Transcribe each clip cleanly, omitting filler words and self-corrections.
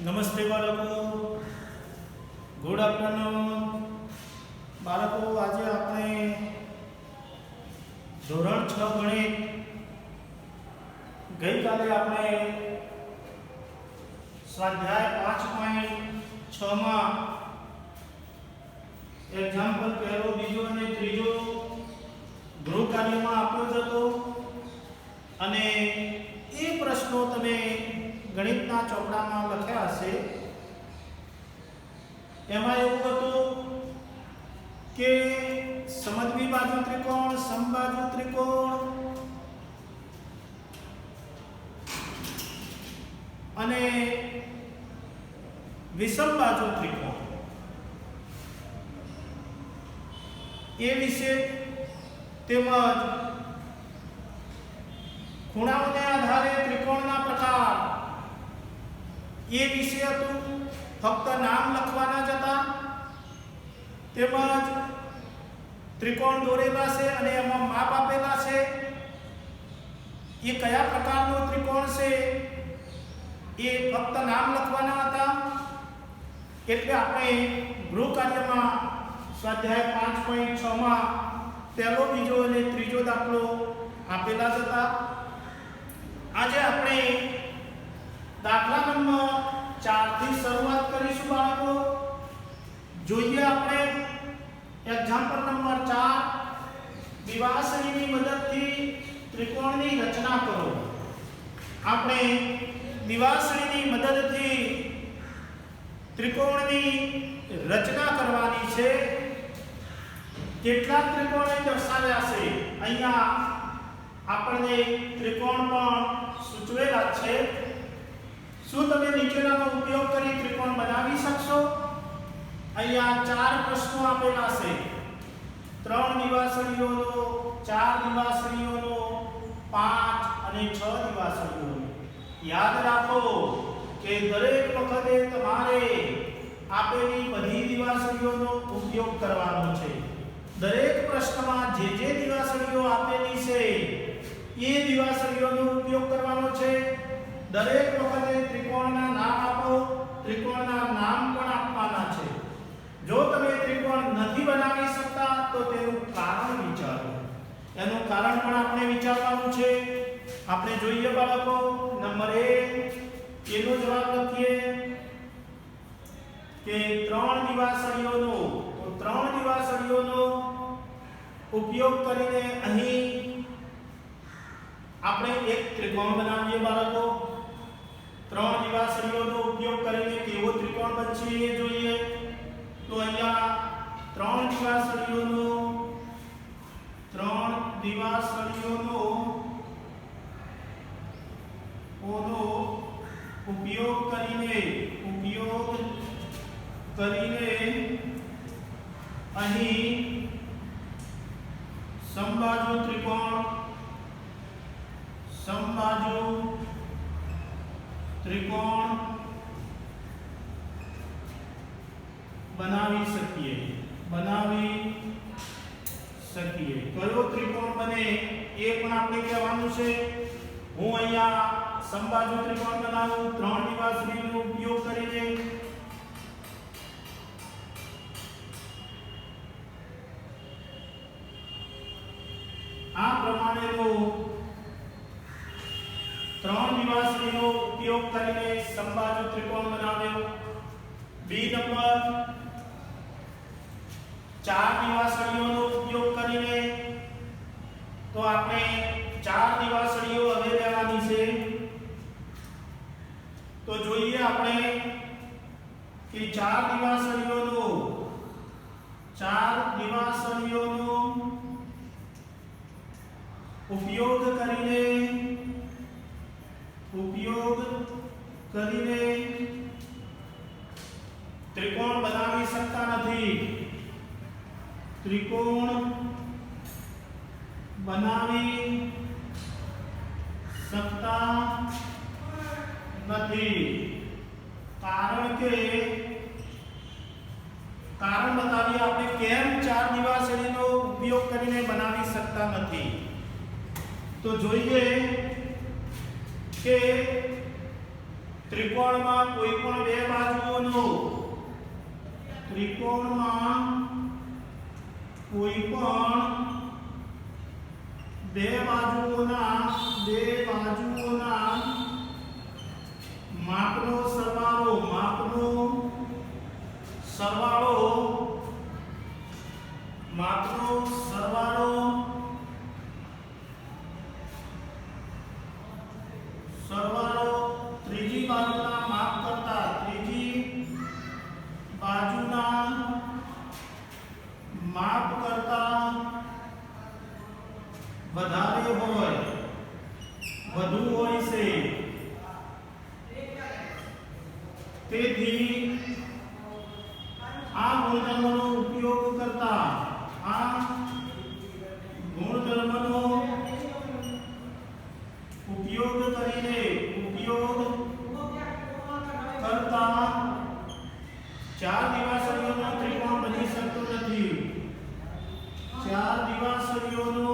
નમસ્તે બાળકો, good afternoon બાળકો. આજે આપણે ધોરણ 6 ગણિત, ગઈકાલે આપણે સ્વાધ્યાય 5.6 માં એક્ઝામ્પલ પહેલો, બીજો અને ત્રીજો ગૃહ કાર્યમાં આપ્યો જ હતો અને એ પ્રશ્નો તમે ગણિતના ચોપડામાં લખ્યા હશે. એમાં એવું હતું કે સમદ્વિબાજુ ત્રિકોણ, સમબાજુ ત્રિકોણ અને વિષમબાજુ ત્રિકોણ એ વિશે તેમજ ખૂણાઓને આધારે ત્રિકોણના પ્રકાર એ વિશે હતું. ફક્ત નામ લખવાના જ હતા. તેમજ ત્રિકોણ દોરેલા છે અને એમાં માપ આપેલા છે, એ કયા પ્રકારનો ત્રિકોણ છે એ ફક્ત નામ લખવાના હતા. એટલે આપણે ગૃહ કાર્યમાં સ્વાધ્યાય 5.6 માં પહેલો, બીજો અને ત્રીજો દાખલો આપેલા જ હતા. આજે આપણે દાખલા નંબર 4 થી શરૂઆત કરીશું બાળકો. જોઈએ આપણે એક્ઝામ્પલ નંબર 4, દિવાસળીની મદદથી ત્રિકોણની રચના કરો. આપણે દિવાસળીની મદદથી ત્રિકોણની રચના કરવાની છે. કેટલાક ત્રિકોણ દર્શાવ્યા છે. અહીંયા આપણને ત્રિકોણ પણ સૂચવેલા છે. શું તમે નીચેનાનો ઉપયોગ કરી ત્રિકોણ બનાવી શકશો? અહીંયા 4 પ્રશ્નો આપેલા છે. 3 દિવાસળીઓનો, 4 દિવાસળીઓનો, 5 અને 6 દિવાસળીઓનો. યાદ રાખો કે દરેક વખતે તમારે આપેલી બધી દિવાસળીઓનો ઉપયોગ કરવાનો છે. દરેક પ્રશ્નમાં જે દિવાસળીઓ આપેલી છે એ દિવાસળીઓનો ઉપયોગ કરવાનો છે. દરેક વખતે ત્રિકોણના નામ આપો, ત્રિકોણના નામ પણ આપવાના છે. જો તમે ત્રિકોણ નથી બનાવી શકતા તો તેનું કારણ વિચારો. એનું કારણ પણ આપણે વિચારવાનું છે. આપણે જોઈએ બાળકો, નંબર 1 એનો જવાબ લખીએ કે 3 દિવાસળીઓનો. તો 3 દિવાસળીઓનો ઉપયોગ કરીને અહીં આપણે એક ત્રિકોણ બનાવીએ બાળકો. 3 દિવાસળીઓનો ઉપયોગ કરીને કેવો ત્રિકોણ બનશે એ જોઈએ. તો અહીંયા 3 દિવાસળીઓનો ઉપયોગ કરીને અહીં સમબાજુ ત્રિકોણ બનાવી શકીએ. કયો ત્રિકોણ બને એ પણ આપણે કહેવાનું છે. હું અહીંયા સમબાજુ ત્રિકોણ બનાવું 3 દિવાસળીનો ઉપયોગ કરીને. આ પ્રમાણેનો 3 દિવાસળીનો ઉપયોગ કરીને સમબાજુ ત્રિકોણ બનાવ્યો. બી નંબર 4 દિવાસળીઓનો ઉપયોગ કરીને. તો આપણે 4 દિવાસળીઓ હવે લેવાની છે. તો જોઈએ આપણે કે 4 દિવાસળીઓનો ઉપયોગ કરીને ત્રિકોણ બનાવી શકતા નથી. કારણ બતાવીએ આપણે કેમ 4 દિવાસળીનો ઉપયોગ કરીને બનાવી શકતા નથી. તો જોઈએ કે ત્રિકોણમાં કોઈ પણ બે બાજુઓનો ત્રિકોણમાં કોઈ પણ બે બાજુઓના માપનો સરવાળો ત્રીજી બાજુના માપ કરતા વધારે વધુ હોય છે, તેથી આ ગુણધર્મનો ઉપયોગ કરતા ચાર દિવાસળીઓનો ત્રિકોણ બની શકતો નથી. ચાર દિવાસળીઓનો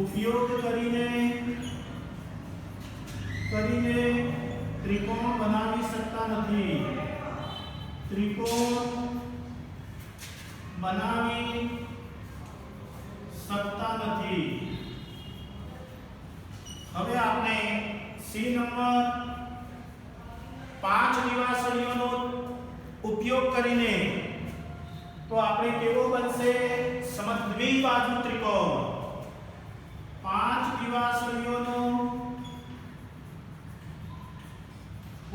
ઉપયોગ કરીને ત્રિકોણ બનાવી શકતા નથી. હવે આપણે સી નંબર 5 દિવાસળીઓનો ઉપયોગ કરીને તો આપણે કેવો બનશે સમદ્વિબાજુ ત્રિકોણ. 5 દિવાસળીઓનો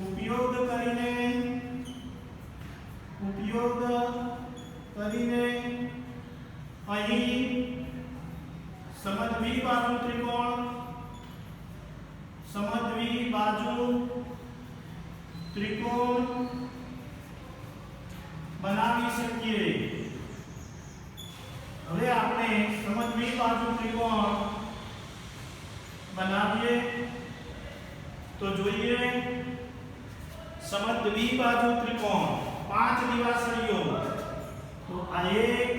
ઉપયોગ કરીને અહીં સમદ્વિબાજુ ત્રિકોણ બનાવી શકીએ. હવે આપણે સમદ્વિબાજુ ત્રિકોણ બનાવીએ તો જોઈએ સમદ્વિબાજુ ત્રિકોણ 5 દિવાસળીઓ. તો આ એક,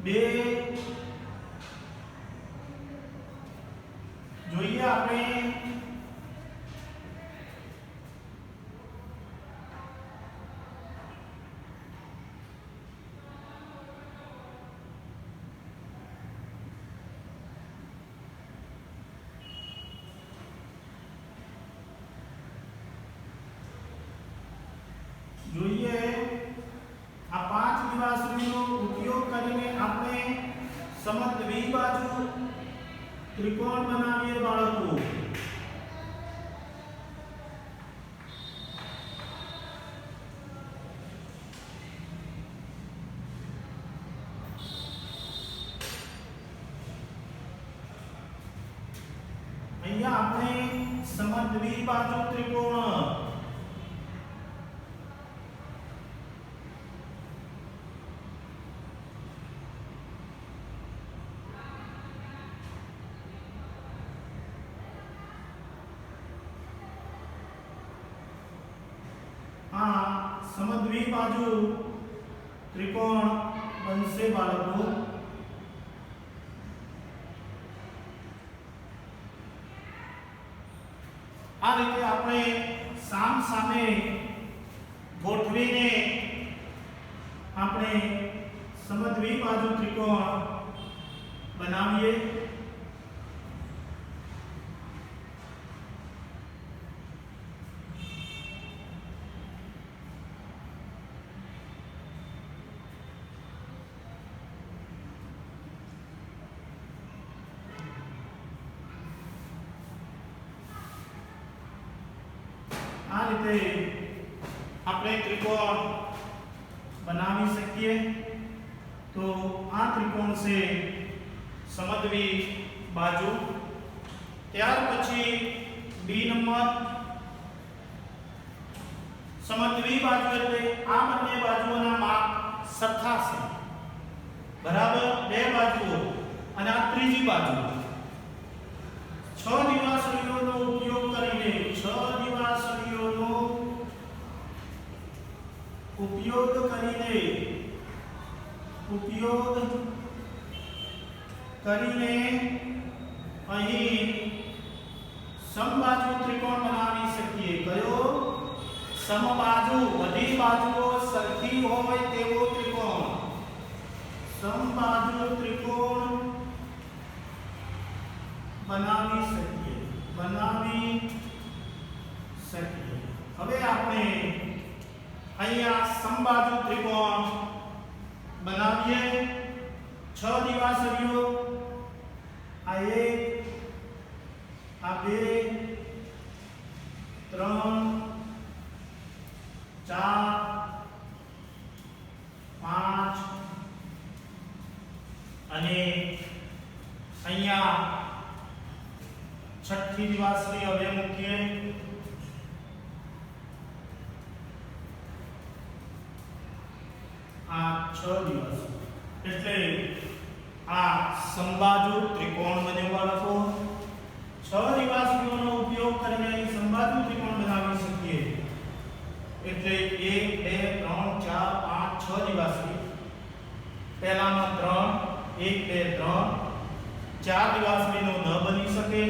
બે, જોઈએ આપણે આ 5 દિવાસળીનો ઉપયોગ કરીને આપણે સમદ્વિબાજુ ત્રિકોણ બનાવીએ બાળકો. અહીંયા આપણે સમદ્વિબાજુ ત્રિકોણ સમદ્વિબાજુ ત્રિકોણ બનશે બાળકો. આ રીતે આપણે સામ સામે ગોઠવીને આપણે સમદ્વિબાજુ ત્રિકોણ બનાવીએ. આ રીતે આપણે ત્રિકોણ બનાવી શકીએ. તો આ ત્રિકોણ છે સમદ્વિબાજુ. ત્યાર પછી બી નંબર સમદ્વિબાજુ એટલે આ બંને બાજુઓના માપ સરખા છે, બરાબર. બે બાજુઓ અને આ ત્રીજી બાજુ. 6 દિવાસળીઓનો ઉપયોગ કરીને કરીને અહીં સમબાજુ ત્રિકોણ બનાવી શકીએ. કયો? સમબાજુ, બધી બાજુઓ સરખી હોય તેવો ત્રિકોણ. સમબાજુ ત્રિકોણ બનાવી શકીએ. હવે આપણે અહીંયા સમબાજુ ત્રિકોણ બનાવીએ. 6 દિવાસળીઓ, આ 1, આ 2, 3, 4, 5 અને અહીંયા છઠ્ઠી દિવાસળી હવે મૂકીએ. આ 6 દિવાસળી એટલે આ સમબાજુ ત્રિકોણ બન્યો બાળકો. 6 દિવાસળીઓનો ઉપયોગ કરીને અહીં સમબાજુ ત્રિકોણ બનાવી શકીએ. એટલે 1 2 3 4 5 6 દિવાસળી. પહેલામાં 3 1 2 3 4 દિવાસળીનો ન બની શકે.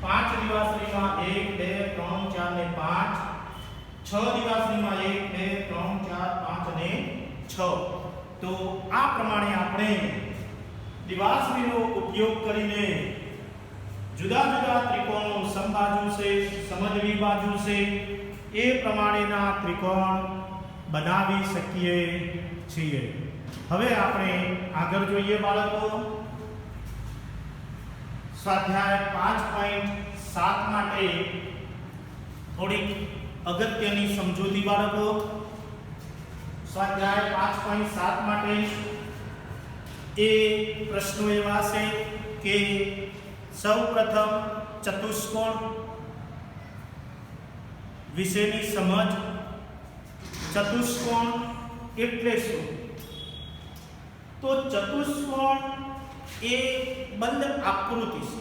5 દિવાસળીમાં 1 2 3 4 ને 5, 6 દિવાસળીમાં 1 2 3 4 5 અને 6. તો આ પ્રમાણે આપણે દિવાસળીનો ઉપયોગ કરીને જુદા જુદા ત્રિકોણો સમબાજુ છે, સમદ્વિ બાજુ છે, એ પ્રમાણેના ત્રિકોણ બનાવી શકીએ છીએ. હવે આપણે આગળ જોઈએ બાળકો. સ્વાધ્યાય 5.7 માટે થોડીક અગત્યની સમજૂતી બાળકો. સ્વાધ્યાય 5.7 માટે એ પ્રશ્નો એવા છે કે સૌપ્રથમ ચતુષ્કોણ વિશેની સમજ. ચતુષ્કોણ એટલે શું? તો ચતુષ્કોણ એ બંધ આકૃતિ છે.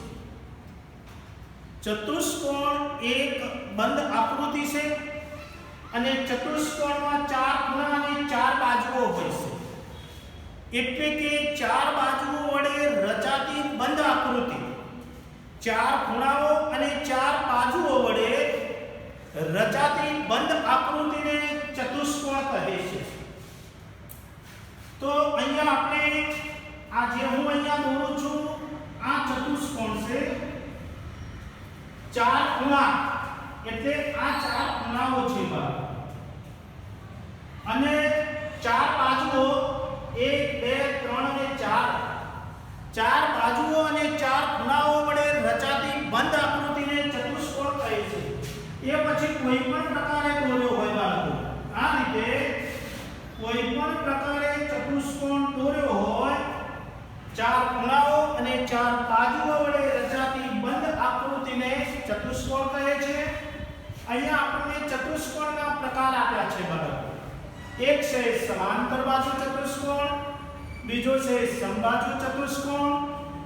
ચતુષ્કોણ એક બંધ આકૃતિ છે અને ચતુષ્કોણમાં 4 ખૂણા અને 4 બાજુઓ હોય છે. એટલે કે 4 બાજુઓ વડે રચાતી બંધ આકૃતિ, 4 ખૂણાઓ અને 4 બાજુઓ વડે રચાતી બંધ આકૃતિને ચતુષ્કોણ કહે છે. તો અહીંયા આપણે આ જે હું અહીંયા દોરું છું આ ચતુષ્કોણ છે. 4 ખૂણા એટલે આ 4 ખૂણાઓ છે બાળકો અને 4 બાજુઓ 1 2 3 અને 4. 4 બાજુઓ અને 4 ખૂણાઓ વડે રચાતી બંધ આકૃતિને ચતુષ્કોણ કહે છે. એ પછી કોઈ પણ પ્રકારે દોર્યો હોય બાળકો, આ રીતે કોઈ પણ પ્રકારે ચતુષ્કોણ દોર્યો હોય, 4 ખૂણાઓ અને 4 બાજુઓ વડે રચાતી બંધ આકૃતિને ચતુષ્કોણ કહે છે. અહીંયા આપણને ચતુષ્કોણના પ્રકાર આપ્યા છે બાળકો. એક છે સમાંતર બાજુ ચતુષ્કોણ, બીજો છે સમબાજુ ચતુષ્કોણ,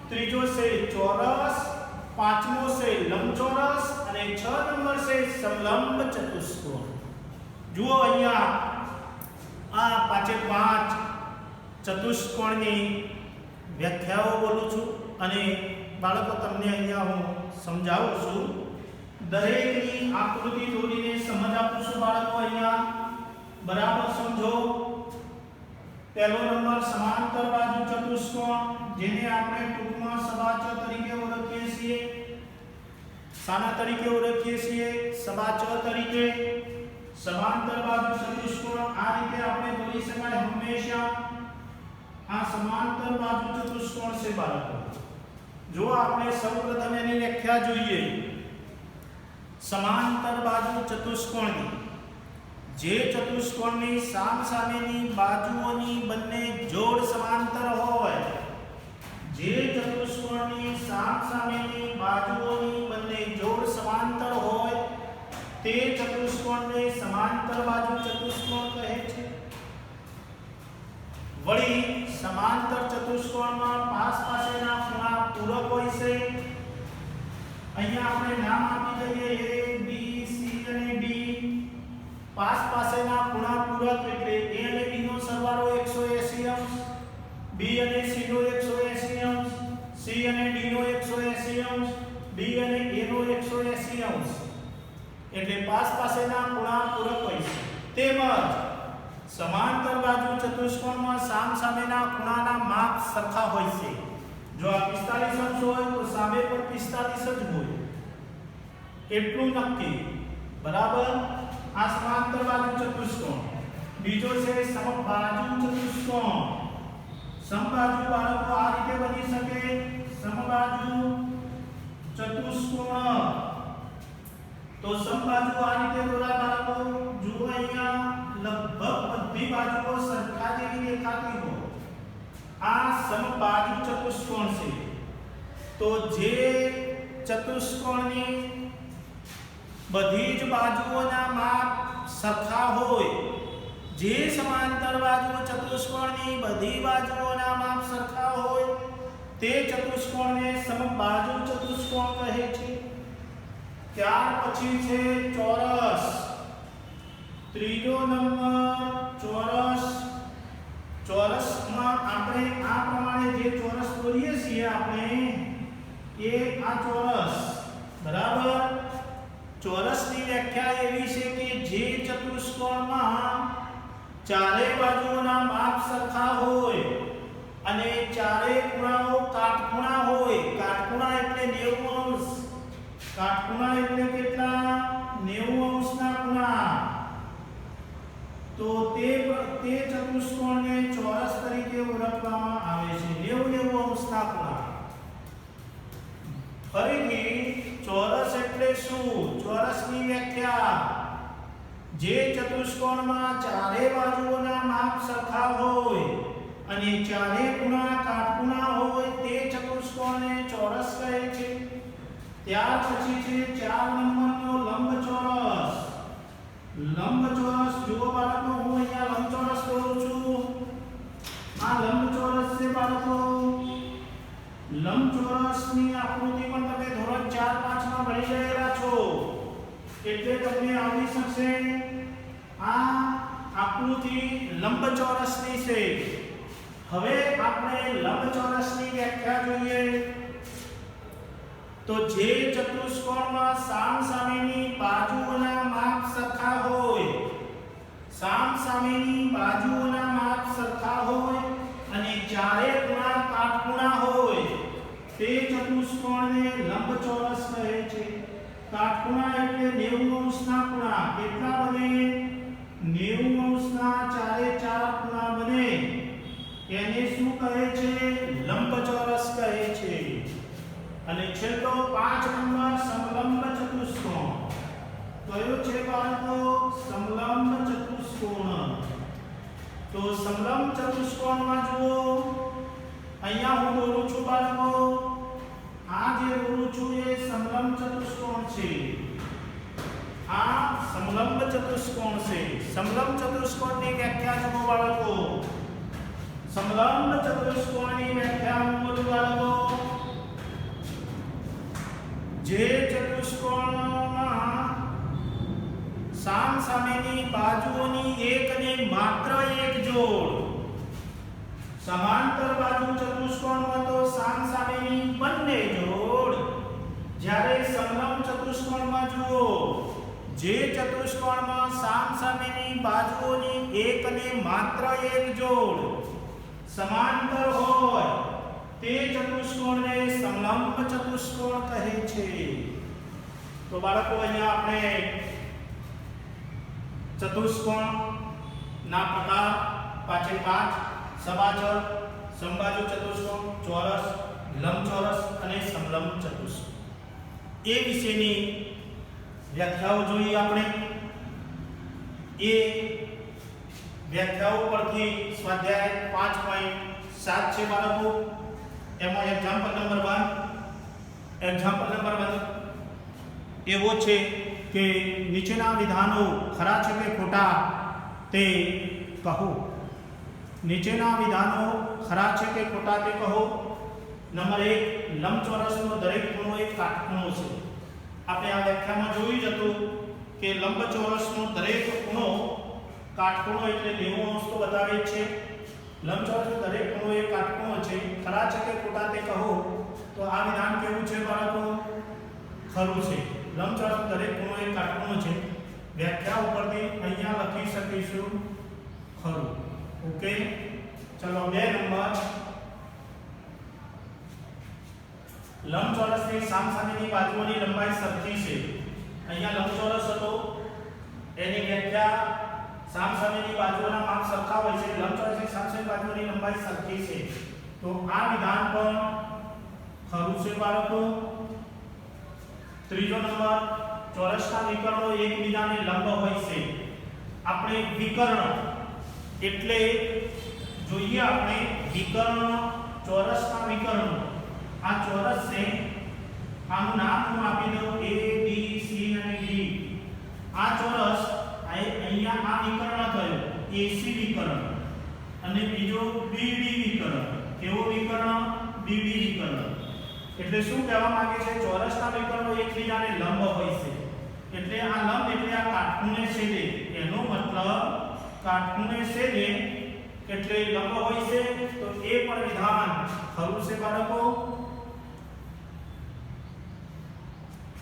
ત્રીજો છે ચોરસ, પાંચમો છે લંબચોરસ અને 6 નંબર છે સમલંબ ચતુષ્કોણ. જુઓ અહીંયા આ 5 ચતુષ્કોણની વ્યાખ્યાઓ બોલું છું અને બાળકો તમને અહીંયા હું સમજાવું છું. દરેકની આકૃતિ દોરીને સમજ આપું છું બાળકો. અહીંયા બરાબર સમજો. પહેલો નંબર સમાંતર બાજુ ચતુષ્કોણ, જેને આપણે ટૂંકમાં સબાચ તરીકે ઓળખીએ છીએ. શાના તરીકે ઓળખીએ છીએ? સબાચ તરીકે. સમાંતર બાજુ ચતુષ્કોણ આ રીતે આપણે દોરી શકાય હંમેશા. આ સમાંતર બાજુ ચતુષ્કોણ છે બાળકો. જો આપણે સૌપ્રથમ એની વ્યાખ્યા જોઈએ. સમાંતર બાજુ ચતુષ્કોણની, જે ચતુષ્કોણની સામસામેની બાજુઓની બંને જોડ સમાંતર હોય, જે ચતુષ્કોણની સામસામેની બાજુઓની બંને જોડ સમાંતર હોય તે ચતુષ્કોણને સમાંતર બાજુ ચતુષ્કોણ કહે છે. વળી સમાંતર ચતુષ્કોણમાં પાસેના ખૂણા પૂરક હોય છે. અહીંયા આપણે નામ આપી દઈએ A B C અને D. પાસેના ખૂણા પૂરક એટલે A અને B નો સરવાળો 180 અંશ, B અને C નો 180 અંશ, અને D નો 180 અંશ, D અને A નો 180 અંશ. એટલે પાસેના ખૂણા પૂરક હોય છે. તેમજ સમાંતર બાજુ ચતુષ્કોણમાં સામસામેના ખૂણાના માપ સરખા હોય છે. જો આ 45 અંશ હોય તો સામે પણ 45 જ હોય. એટલું નક્કી. બરાબર. આ સમાંતર બાજુ ચતુષ્કોણ. બીજો છે સમબાજુ ચતુષ્કોણ. સમબાજુ બાળકો આ રીતે બની શકે. સમબાજુ ચતુષ્કોણ. તો સમબાજુ આ રીતે દોરા બાળકો. જુઓ અહીંયા લગભગ બધી બાજુઓ સરખા જેવી દેખાતી હોય. આ સમબાજુ ચતુષ્કોણ છે. તો જે ચતુષ્કોણની બધી જ બાજુઓના માપ સરખા હોય, જે સમાંતર બાજુ ચતુષ્કોણની બધી બાજુઓના માપ સરખા હોય, તે ચતુષ્કોણને સમબાજુ ચતુષ્કોણ કહે છે. ત્યાર પછી છે ચોરસ. ત્રીજો નંબર ચોરસ. ચોરસમાં આપણે આ પ્રમાણે જે ચોરસ દોરીએ છીએ આપણે એ આ ચોરસ. બરાબર. ચોરસની વ્યાખ્યા એવી છે કે જે ચતુષ્કોણમાં ચારે બાજુઓના માપ સરખા હોય અને ચારે ખૂણાઓ કાટખૂણા હોય. કાટખૂણા એટલે 90 અંશ. કાટખૂણા એટલે કેટલા? 90 અંશના ખૂણા. તો તે ચતુષ્કોણને ચોરસ તરીકે ઓળખવામાં આવે છે. 90 અંશના ખૂણા. ફરીથી ચોરસ એટલે શું? ચોરસની વ્યાખ્યા જે ચતુષ્કોણમાં ચારે બાજુઓના માપ સરખા હોય અને ચારે ખૂણા કાટખૂણા હોય તે ચતુષ્કોણને ચોરસ કહે છે. ત્યાર પછી છે 4 નંબરનો લંબચોરસ. લંબચોરસ જુઓ બાળકો, હું અહીંયા લંબચોરસ દોરું છું. આ લંબચોરસ છે બાળકો. લંબચોરસની આકૃતિ પણ તમે ધોરણ 4 5 માં ભણી ગયેલા છો એટલે તમને આવડી શકશે. આ આકૃતિ લંબચોરસની છે. હવે આપણે લંબચોરસની વ્યાખ્યા જોઈએ. તો જે ચતુષ્કોણમાં સામસામેની બાજુઓના માપ સરખા હોય, સામસામેની બાજુઓના માપ સરખા હોય અને ચારે ખૂણા કાટખૂણા હોય તે ચતુષ્કોણને લંબચોરસ કહે છે. કાટખૂણા એટલે 90 અંશના ખૂણા. કેટલા બને? 90 અંશના ચારે ચાર ખૂણા બને. એને શું કહે છે? લંબચોરસ કહે છે. અને છેલ્લો 5 નંબર સમલંબ ચતુષ્કોણ. કયો છે બાળકો? સમલંબ ચતુષ્કોણ. તો સમલંબ ચતુષ્કોણમાં જુઓ, અહીંયા હું દોરું છું બાળકો. આ જે દોરું છું એ સમલંબ ચતુષ્કોણ છે. આ સમલંબ ચતુષ્કોણ છે. સમલંબ ચતુષ્કોણની વ્યાખ્યા જુઓ બાળકો. સમલંબ ચતુષ્કોણની વ્યાખ્યા હું બોલું બાળકો. જે ચતુષ્કોણમાં સામસામેની બાજુઓની એક અને માત્ર એક જોડ. સમાંતર બાજુ ચતુષ્કોણમાં તો સામસામેની બંને જોડ. જ્યારે સમલંબ ચતુષ્કોણમાં જુઓ, જે ચતુષ્કોણમાં સામસામેની બાજુઓની એક અને માત્ર એક જોડ સમાંતર હોય તે ચતુષ્કોણને સમલંબ ચતુષ્કોણ કહે છે. તો બાળકો અહીંયા આપણે ચતુષ્કોણના પ્રકાર પાછળ 5 સબાચર, સમબાજુ ચતુષ્કોણ, ચોરસ, લંબચોરસ અને સમલંબ ચતુષ્કોણ એ વિશેની વ્યાખ્યાઓ જોઈ આપણે. એ વ્યાખ્યાઓ પરથી સ્વાધ્યાય 5.7 છે બાળકો. એમાં એક્ઝામ્પલ નંબર 1 એવો છે કે નીચેના વિધાનો ખરા છે કે ખોટા તે કહો. નીચેના વિધાનો ખરા છે કે ખોટા તે કહો. નંબર 1, લંબચોરસનો દરેક ખૂણો એક કાટખૂણો છે. આપણે આ વ્યાખ્યામાં જોયું જ હતું કે લંબચોરસનો દરેક ખૂણો કાટખૂણો એટલે 90 અંશ તો બતાવે છે. લંબચોરસનો દરેક ખૂણો એક કાટખૂણો છે. ખરા છે કે ખોટા તે કહો. તો તો આ વિધાન કેવું છે બાળકો? ખરું છે. લંબચોરસ દરેક ખૂણો એક કાટખૂણો છે. વ્યાખ્યા ઉપરથી અહીંયા લખી શકીશું ખરું. ઓકે, ચલો 2 નંબર. લંબચોરસની સામસામેની બાજુઓની લંબાઈ સરખી છે. અહીંયા લંબચોરસ હતો, એની વ્યાખ્યા સામસામેની બાજુઓના માપ સરખા હોય છે. લંબચોરસની સામસામેની બાજુઓની લંબાઈ સરખી છે. તો આ વિધાન પણ ખરું છે બાળકો. ત્રીજો નંબર, ચોરસના વિકર્ણો એકબીજાને લંબ હોય છે. આપણે વિકર્ણ એટલે જોઈએ આપણે વિકર્ણ, ચોરસના વિકર્ણો. આ ચોરસ છે, આનું નામ હું આપી દઉં A B C અને D. આ ચોરસ અહીંયા આ વિકર્ણ થયો AC વિકર્ણ અને બીજો BD વિકર્ણ. કેવો વિકર્ણ? BD વિકર્ણ. એટલે શું કહેવા માંગે છે? ચોરસના વિકર્ણો એકબીજાને લંબ હોય છે. એટલે આ લંબ એટલે આ કાટખૂણે છેદે. એનો મતલબ કાટખૂણે છેદે એટલે લંબ હોય છે. તો એ પણ વિધાન ખરું છે બાળકો.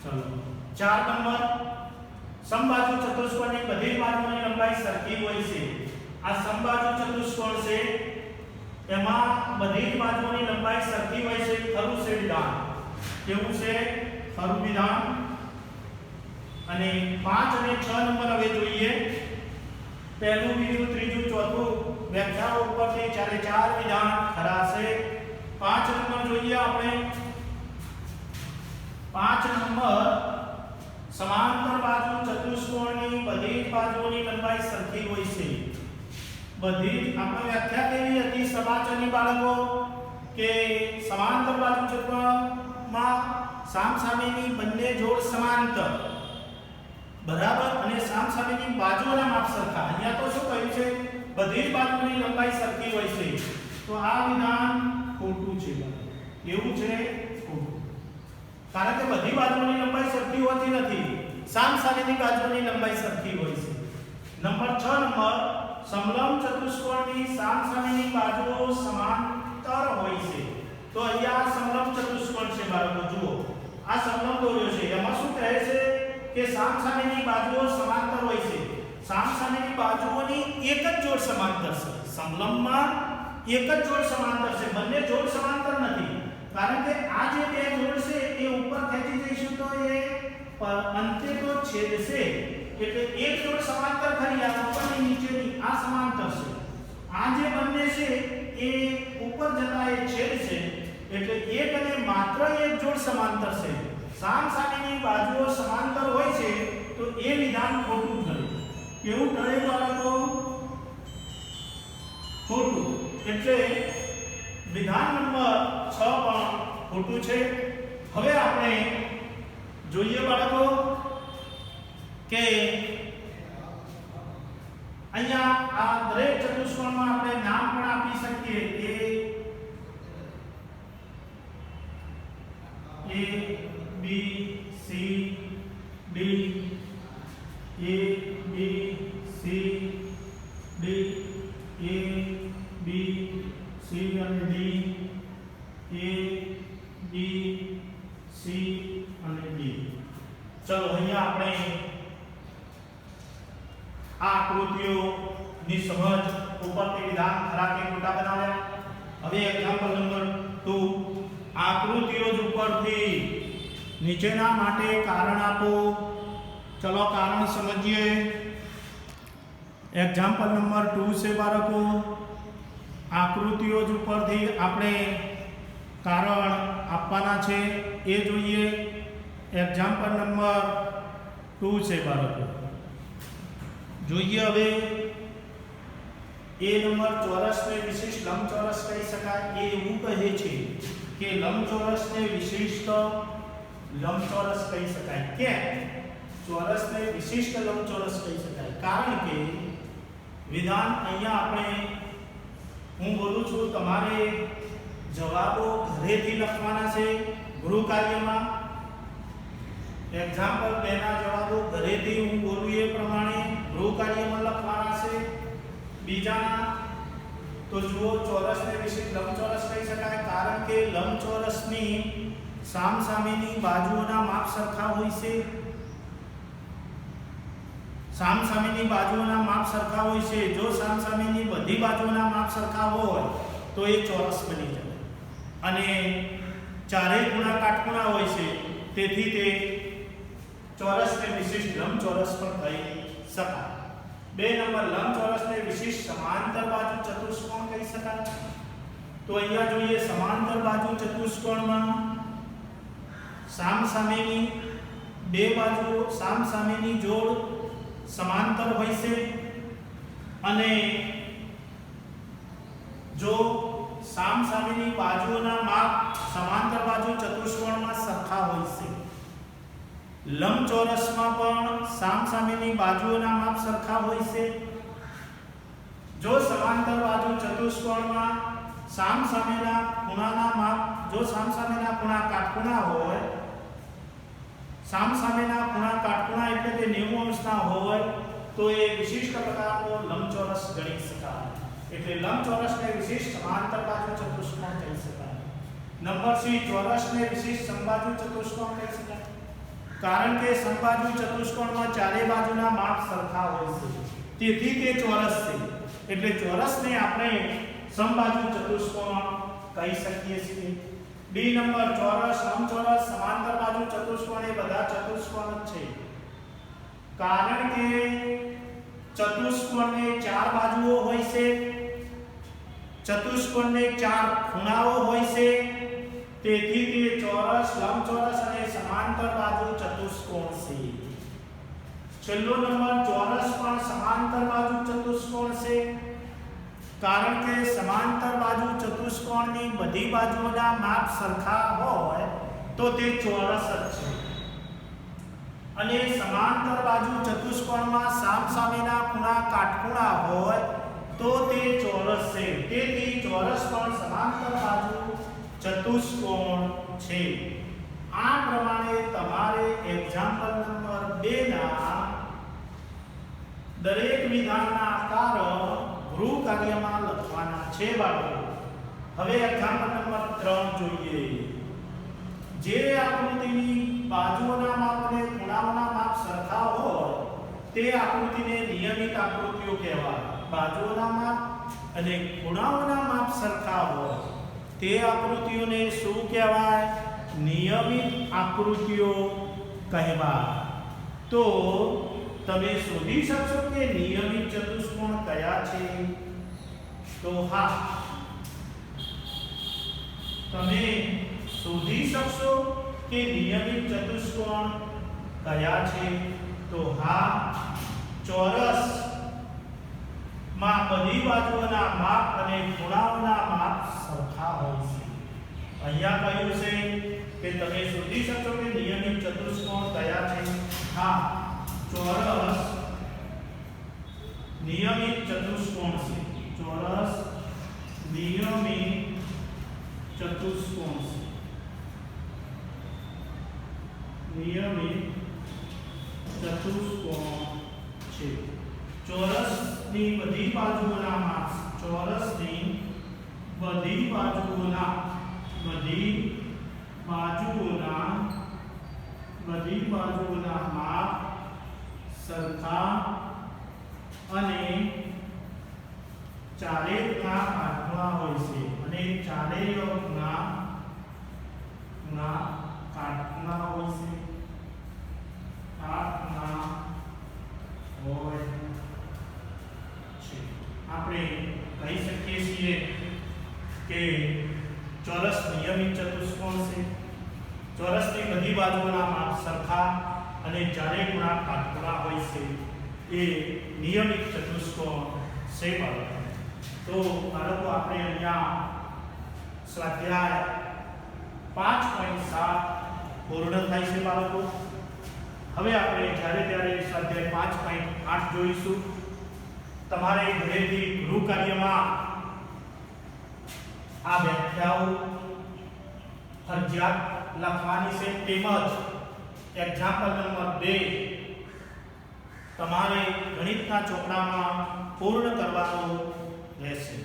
ચલો 4 નંબર, સમબાજુ ચતુષ્કોણની બધી બાજુઓની લંબાઈ સરખી હોય છે. આ સમબાજુ ચતુષ્કોણ છે, એમાં બધી જ બાજુઓની લંબાઈ સરખી હોય છે. ખરું છે વિધાન. કેવું છે? ખરું વિધાન. અને 5 અને 6 નંબર હવે જોઈએ. પહેલું, બીજું, ત્રીજું, ચોથું વ્યાખ્યાઓ ઉપરથી 4 વિધાન ખરા છે. 5 નંબર જોઈએ આપણે. 5 નંબર, સમાંતર બાજુ ચતુષ્કોણની બધી જ બાજુઓની લંબાઈ સરખી હોય છે. બધી જ આપણે વ્યાખ્યા કેવી હતી સમાચરની બાળકો? કે સમાંતર બાજુ ચતુષ્કોણમાં સામસામેની બંને જોડ સમાંતર, બરાબર, અને સામસામેની બાજુઓના માપ સરખા. અહીંયા તો શું કહ્યું છે? બધી જ બાજુની લંબાઈ સરખી હોય છે. તો આ વિધાન ખોટું છે. એવું છે? ખોટું. કારણ કે બધી બાજુઓની લંબાઈ સરખી હોતી નથી. સામસામેની બાજુઓની લંબાઈ સરખી હોય છે. નંબર 6 નંબર, સમલંબ ચતુષ્કોણની સામસામેની બાજુઓ સમાંતર હોય છે. તો અહીંયા સમલંબ ચતુષ્કોણ છે બાળકો. જુઓ, આ સમલંબ દોર્યો છે. એમાં શું કહે છે? કે સામસામેની બાજુઓ સમાંતર હોય છે. સામસામેની બાજુઓની એક જ જોડ સમાંતર છે. સમલંબમાં એક જ જોડ સમાંતર છે, બંને જોડ સમાંતર નથી. કારણ કે આ જે બે જોડ છે એ ઉપર ખેંચી જઈશું તો એ અંતે તો છેદશે. એટલે એક જોડ સમાંતર ખરી, આ ઉપરની નીચેની આ સમાંતર છે. આ જે બંને છે એ ઉપર જતા એ છેદશે. એટલે એક અને માત્ર એક જોડ સમાંતર છે. સામસામેની બાજુઓ સમાંતર હોય છે તો એ વિધાન ખોટું ઠરે. કેવું ઠરે બાળકો? ખોટું. એટલે વિધાન નંબર 6 પણ ખોટું છે. હવે આપણે જોઈએ બાળકો કે અહીંયા આ દરેક ચતુષ્કોણમાં આપણે નામ પણ આપી શકીએ. A B C D, A B C D, A B C અને D, A B C અને D. ચલો અહીંયા આપણે આ આકૃતિઓની સમજ ઉપરથી વિધાન ખરા કે ખોટા બનાવ્યા. હવે એક્ઝામ્પલ નંબર 2, આકૃતિઓ જ ઉપરથી નીચેના માટે કારણ આપો. ચલો કારણ સમજીએ. એક્ઝામ્પલ નંબર 2 છે બાળકો. આકૃતિઓ જ ઉપરથી આપણે કારણ આપવાના છે એ જોઈએ. એક્ઝામ્પલ નંબર 2 છે બાળકો. જોઈએ હવે. એ નંબર, ચોરસને વિશિષ્ટ લંબચોરસ કહી શકાય. એ એવું કહે છે કે લંબચોરસને વિશિષ્ટ લંબચોરસ કહી શકાય. કેમ? ચોરસને વિશિષ્ટ લંબચોરસ કહી શકાય કારણ કે વિધાન અહીંયા આપણે, હું બોલું છું, તમારે જવાબો ઘરેથી લખવાના છે ગૃહ કાર્યમાં. એક્ઝામ્પલ 2 ના જવાબો ઘરેથી હું બોલું એ પ્રમાણે ગૃહ કાર્યમાં લખવાના છે. બીજાના તો જુઓ, ચોરસને વિશિષ્ટ લંબચોરસ કહી શકાય કારણ કે લંબચોરસની સામસામેની બાજુઓના માપ સરખા હોય છે, સામસામેની બાજુઓના માપ સરખા હોય છે। જો સામસામેની બધી બાજુઓના માપ સરખા હોય તો એ ચોરસ બની જાય અને ચારેય ખૂણા કાટખૂણા હોય છે, તેથી તે ચોરસને વિશિષ્ટ લંબચોરસ પણ કહી શકાય। 2 નંબર લંબચોરસને વિશિષ્ટ સમાંતર બાજુ ચતુષ્કોણ કહી શકાય। તો અહીંયા જોઈએ સમાંતર બાજુ ચતુષ્કોણમાં સામસામેની બે બાજુઓ સામસામેની જોડ સમાંતર હોય છે અને જો સામસામેની બાજુઓના માપ સમાંતર બાજુ ચતુષ્કોણમાં સરખા હોય છે। લંબચોરસમાં પણ સામસામેની બાજુઓના માપ સરખા હોય છે। જો સમાંતર બાજુ ચતુષ્કોણમાં સામસામેના ખૂણાના માપ જો સામસામેના ખૂણા કાટખૂણા હોય, સામસામેના ખૂણા કાટખૂણા એટલે કે 90 અંશના હોય તો એ વિશિષ્ટ પ્રકારનો લંબચોરસ ગણી શકાય। એટલે લંબચોરસને વિશિષ્ટ સમાંતર બાજુ ચતુષ્કોણ કહી શકાય। નંબર સી ચોરસને વિશિષ્ટ સમબાજુ ચતુષ્કોણ કહી શકાય, કારણ કે સમબાજુ ચતુષ્કોણમાં ચારે બાજુના માપ સરખા હોય છે, તેથી તે ચોરસ છે। એટલે ચોરસને આપણે સમબાજુ ચતુષ્કોણ કહી શકીએ છીએ। બી નંબર ચોરસ, લંબચોરસ, સમાંતર બાજુ ચતુષ્કોણ એ બધા ચતુષ્કોણ જ છે, કારણ કે ચતુષ્કોણને 4 બાજુઓ હોય છે, ચતુષ્કોણને 4 ખૂણાઓ હોય છે, તેથી તે ચોરસ, લંબચોરસ અને સમાંતર બાજુ ચતુષ્કોણ છે। છેલ્લો નંબર ચોરસ પણ સમાંતર બાજુ ચતુષ્કોણ છે, કારણ કે સમાંતર બાજુ ચતુષ્કોણની બધી બાજુઓના માપ સરખા હોય તો તે ચોરસ જ છે અને સમાંતર બાજુ ચતુષ્કોણમાં સામસામેના ખૂણા કાટખૂણા હોય તો તે ચોરસ છે। તેથી ચોરસ પણ સમાંતર બાજુ ચતુષ્કોણ છે। આ પ્રમાણે તમારે એક્ઝામ્પલ નંબર 2 ના દરેક વિધાનના કારણ ગૃહ કાર્યમાં લખવાના છે બાળકો। હવે એક્ઝામ્પલ નંબર 3 જોઈએ। જે આકૃતિની બાજુઓના માપ અને ખૂણાઓના માપ સરખા હોય તે આકૃતિને નિયમિત આકૃતિઓ કહેવાય। બાજુઓના માપ અને ખૂણાઓના માપ સરખા હોય તે આકૃતિઓને શું કહેવાય? નિયમિત આકૃતિઓ કહેવાય। તો તમે શોધી શકશો કે નિયમિત ચતુષ્કોણ કયા છે? તો હા, તમે શોધી શકશો કે નિયમિત ચતુષ્કોણ કયા છે? તો હા, ચોરસ માં બધી બાજુઓના માપ અને ખૂણાઓના માપ સરખા હોય છે। અહીંયા કહ્યું છે કે તમે શોધી શકશો કે નિયમિત ચતુષ્કોણ કયા છે? હા, ચોરસ નિયમિત ચતુષ્કોણ છે। ચોરસ નિયમિત ચતુષ્કોણ છે। નિયમિત ચતુષ્કોણ છે। ચોરસની બધી બાજુઓના માપ, ચોરસની બધી બાજુઓના માપ સરખા અને ચારે ખૂણા કાટખૂણા હોય છે અને ચારેય ખૂણા કાટખૂણા હોય છે। કાટખૂણા હોય છે। આપણે કહી શકીએ છીએ કે ચોરસ નિયમિત ચતુષ્કોણ છે। ચોરસની બધી બાજુઓના માપ સરખા અને ચારે ખૂણા કાટખૂણા હોય છે, એ નિયમિત ચતુષ્કોણ છે બાળકો। તો બાળકો આપણે અહીંયા સ્વાધ્યાય 5.7 પૂર્ણ થાય છે બાળકો। હવે આપણે જ્યારે ત્યારે સ્વાધ્યાય 5.8 જોઈશું। તમારે ઘરેથી ગૃહ કાર્યમાં આ વ્યાખ્યાઓ ફરજિયાત લખવાની છે, તેમજ એક્ઝામ્પલ નંબર 2 તમારે ગણિતના ચોપડામાં પૂર્ણ કરવાનો રહેશે।